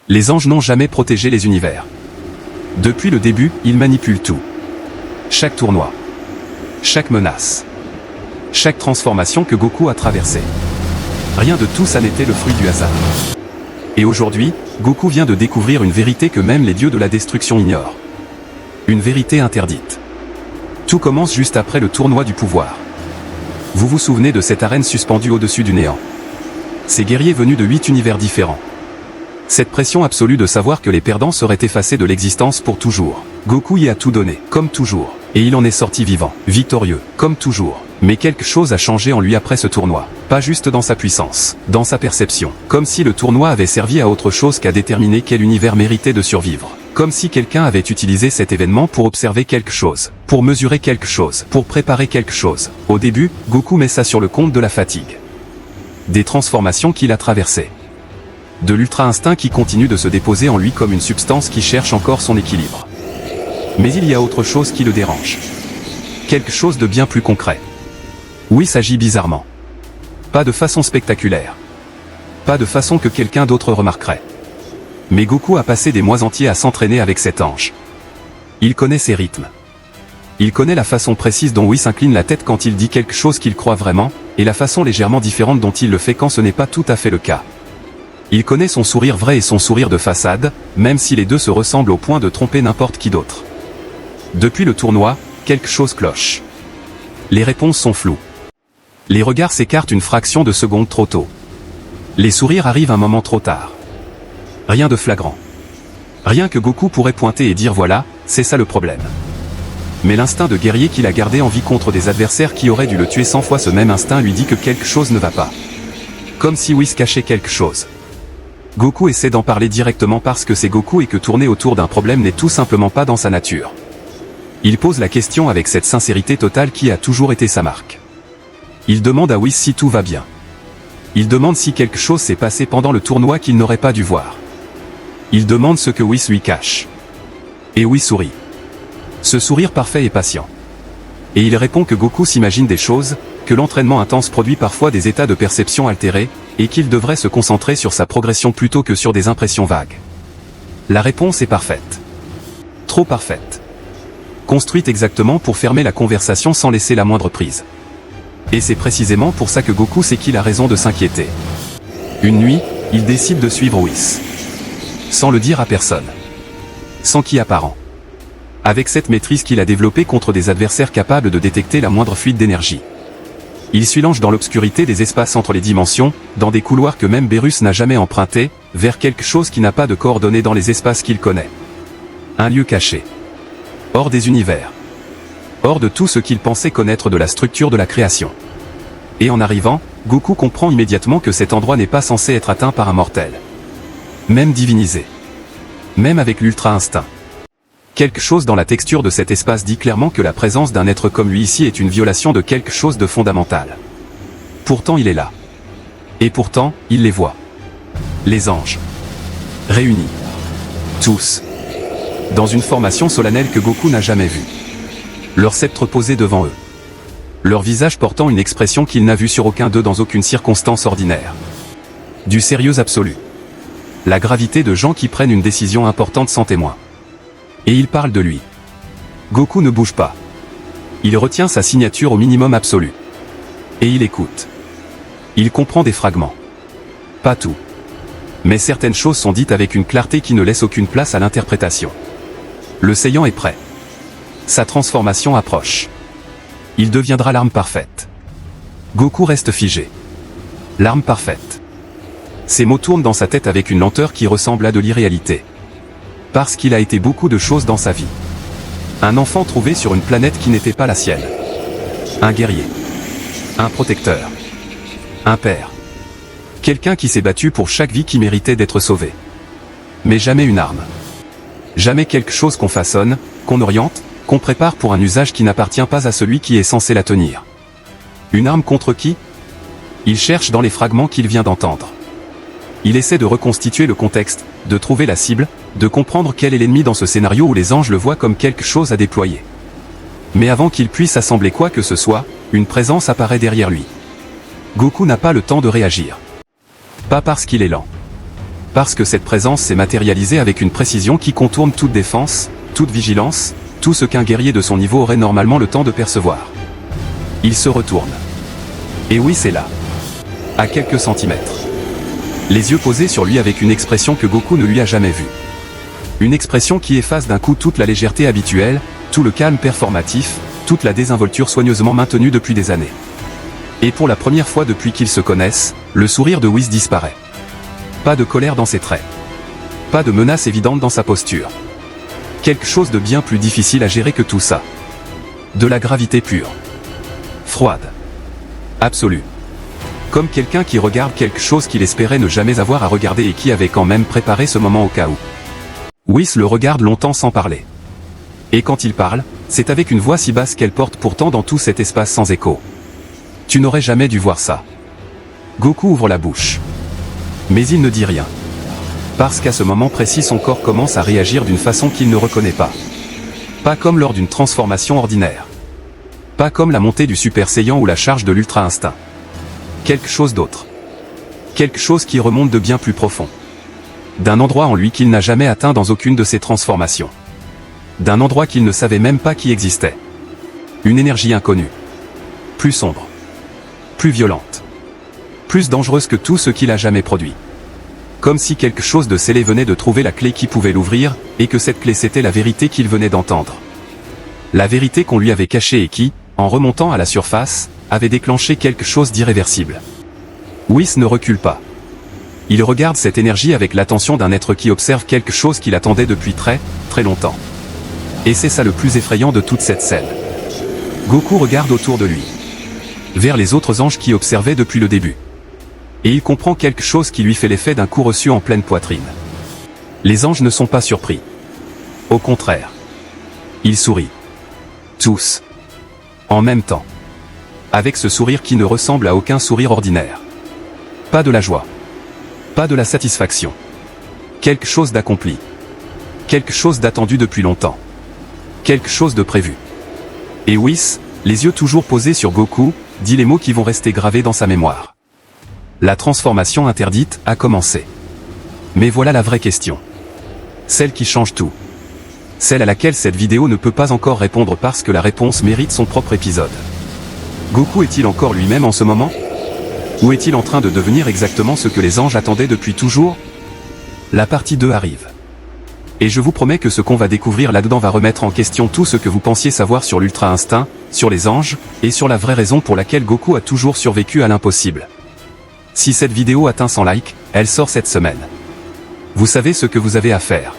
Les anges n'ont jamais protégé les univers. Depuis le début, ils manipulent tout. Chaque tournoi. Chaque menace. Chaque transformation que Goku a traversée. Rien de tout ça n'était le fruit du hasard. Et aujourd'hui, Goku vient de découvrir une vérité que même les dieux de la destruction ignorent. Une vérité interdite. Tout commence juste après le tournoi du pouvoir. Vous vous souvenez de cette arène suspendue au-dessus du néant. Ces guerriers venus de 8 univers différents. Cette pression absolue de savoir que les perdants seraient effacés de l'existence pour toujours. Goku y a tout donné, comme toujours. Et il en est sorti vivant, victorieux, comme toujours. Mais quelque chose a changé en lui après ce tournoi. Pas juste dans sa puissance, dans sa perception. Comme si le tournoi avait servi à autre chose qu'à déterminer quel univers méritait de survivre. Comme si quelqu'un avait utilisé cet événement pour observer quelque chose, pour mesurer quelque chose, pour préparer quelque chose. Au début, Goku met ça sur le compte de la fatigue. Des transformations qu'il a traversées. De l'ultra-instinct qui continue de se déposer en lui comme une substance qui cherche encore son équilibre. Mais il y a autre chose qui le dérange. Quelque chose de bien plus concret. Oui, s'agit bizarrement. Pas de façon spectaculaire. Pas de façon que quelqu'un d'autre remarquerait. Mais Goku a passé des mois entiers à s'entraîner avec cet ange. Il connaît ses rythmes. Il connaît la façon précise dont Whis incline la tête quand il dit quelque chose qu'il croit vraiment, et la façon légèrement différente dont il le fait quand ce n'est pas tout à fait le cas. Il connaît son sourire vrai et son sourire de façade, même si les deux se ressemblent au point de tromper n'importe qui d'autre. Depuis le tournoi, quelque chose cloche. Les réponses sont floues. Les regards s'écartent une fraction de seconde trop tôt. Les sourires arrivent un moment trop tard. Rien de flagrant. Rien que Goku pourrait pointer et dire voilà, c'est ça le problème. Mais l'instinct de guerrier qu'il a gardé en vie contre des adversaires qui auraient dû le tuer 100 fois, ce même instinct lui dit que quelque chose ne va pas. Comme si Whis cachait quelque chose. Goku essaie d'en parler directement parce que c'est Goku et que tourner autour d'un problème n'est tout simplement pas dans sa nature. Il pose la question avec cette sincérité totale qui a toujours été sa marque. Il demande à Whis si tout va bien. Il demande si quelque chose s'est passé pendant le tournoi qu'il n'aurait pas dû voir. Il demande ce que Whis lui cache. Et Whis sourit. Ce sourire parfait et patient. Et il répond que Goku s'imagine des choses, que l'entraînement intense produit parfois des états de perception altérés, et qu'il devrait se concentrer sur sa progression plutôt que sur des impressions vagues. La réponse est parfaite. Trop parfaite. Construite exactement pour fermer la conversation sans laisser la moindre prise. Et c'est précisément pour ça que Goku sait qu'il a raison de s'inquiéter. Une nuit, il décide de suivre Whis. Sans le dire à personne. Sans qui apparent. Avec cette maîtrise qu'il a développée contre des adversaires capables de détecter la moindre fuite d'énergie. Il suilange dans l'obscurité des espaces entre les dimensions, dans des couloirs que même Beerus n'a jamais empruntés, vers quelque chose qui n'a pas de coordonnées dans les espaces qu'il connaît. Un lieu caché. Hors des univers. Hors de tout ce qu'il pensait connaître de la structure de la création. Et en arrivant, Goku comprend immédiatement que cet endroit n'est pas censé être atteint par un mortel. Même divinisé. Même avec l'ultra-instinct. Quelque chose dans la texture de cet espace dit clairement que la présence d'un être comme lui ici est une violation de quelque chose de fondamental. Pourtant il est là. Et pourtant, il les voit. Les anges. Réunis. Tous. Dans une formation solennelle que Goku n'a jamais vue. Leur sceptre posé devant eux. Leur visage portant une expression qu'il n'a vue sur aucun d'eux dans aucune circonstance ordinaire. Du sérieux absolu. La gravité de gens qui prennent une décision importante sans témoin. Et il parle de lui. Goku ne bouge pas. Il retient sa signature au minimum absolu. Et il écoute. Il comprend des fragments. Pas tout. Mais certaines choses sont dites avec une clarté qui ne laisse aucune place à l'interprétation. Le Saiyan est prêt. Sa transformation approche. Il deviendra l'arme parfaite. Goku reste figé. L'arme parfaite. Ces mots tournent dans sa tête avec une lenteur qui ressemble à de l'irréalité. Parce qu'il a été beaucoup de choses dans sa vie. Un enfant trouvé sur une planète qui n'était pas la sienne. Un guerrier. Un protecteur. Un père. Quelqu'un qui s'est battu pour chaque vie qui méritait d'être sauvée. Mais jamais une arme. Jamais quelque chose qu'on façonne, qu'on oriente, qu'on prépare pour un usage qui n'appartient pas à celui qui est censé la tenir. Une arme contre qui? Il cherche dans les fragments qu'il vient d'entendre. Il essaie de reconstituer le contexte, de trouver la cible, de comprendre quel est l'ennemi dans ce scénario où les anges le voient comme quelque chose à déployer. Mais avant qu'il puisse assembler quoi que ce soit, une présence apparaît derrière lui. Goku n'a pas le temps de réagir. Pas parce qu'il est lent. Parce que cette présence s'est matérialisée avec une précision qui contourne toute défense, toute vigilance, tout ce qu'un guerrier de son niveau aurait normalement le temps de percevoir. Il se retourne. Et oui, c'est là. À quelques centimètres. Les yeux posés sur lui avec une expression que Goku ne lui a jamais vue. Une expression qui efface d'un coup toute la légèreté habituelle, tout le calme performatif, toute la désinvolture soigneusement maintenue depuis des années. Et pour la première fois depuis qu'ils se connaissent, le sourire de Whis disparaît. Pas de colère dans ses traits. Pas de menace évidente dans sa posture. Quelque chose de bien plus difficile à gérer que tout ça. De la gravité pure. Froide. Absolue. Comme quelqu'un qui regarde quelque chose qu'il espérait ne jamais avoir à regarder et qui avait quand même préparé ce moment au cas où. Whis le regarde longtemps sans parler. Et quand il parle, c'est avec une voix si basse qu'elle porte pourtant dans tout cet espace sans écho. Tu n'aurais jamais dû voir ça. Goku ouvre la bouche. Mais il ne dit rien. Parce qu'à ce moment précis son corps commence à réagir d'une façon qu'il ne reconnaît pas. Pas comme lors d'une transformation ordinaire. Pas comme la montée du Super Saiyan ou la charge de l'Ultra Instinct. Quelque chose d'autre. Quelque chose qui remonte de bien plus profond. D'un endroit en lui qu'il n'a jamais atteint dans aucune de ses transformations. D'un endroit qu'il ne savait même pas qui existait. Une énergie inconnue. Plus sombre. Plus violente. Plus dangereuse que tout ce qu'il a jamais produit. Comme si quelque chose de scellé venait de trouver la clé qui pouvait l'ouvrir, et que cette clé c'était la vérité qu'il venait d'entendre. La vérité qu'on lui avait cachée et qui, en remontant à la surface, avait déclenché quelque chose d'irréversible. Whis ne recule pas. Il regarde cette énergie avec l'attention d'un être qui observe quelque chose qu'il attendait depuis très, très longtemps. Et c'est ça le plus effrayant de toute cette scène. Goku regarde autour de lui. Vers les autres anges qui observaient depuis le début. Et il comprend quelque chose qui lui fait l'effet d'un coup reçu en pleine poitrine. Les anges ne sont pas surpris. Au contraire. Ils sourient. Tous. En même temps. Avec ce sourire qui ne ressemble à aucun sourire ordinaire. Pas de la joie. Pas de la satisfaction. Quelque chose d'accompli. Quelque chose d'attendu depuis longtemps. Quelque chose de prévu. Et Whis, les yeux toujours posés sur Goku, dit les mots qui vont rester gravés dans sa mémoire. La transformation interdite a commencé. Mais voilà la vraie question. Celle qui change tout. Celle à laquelle cette vidéo ne peut pas encore répondre parce que la réponse mérite son propre épisode. Goku est-il encore lui-même en ce moment? Ou est-il en train de devenir exactement ce que les anges attendaient depuis toujours? La partie 2 arrive. Et je vous promets que ce qu'on va découvrir là-dedans va remettre en question tout ce que vous pensiez savoir sur l'Ultra Instinct, sur les anges, et sur la vraie raison pour laquelle Goku a toujours survécu à l'impossible. Si cette vidéo atteint 100 likes, elle sort cette semaine. Vous savez ce que vous avez à faire.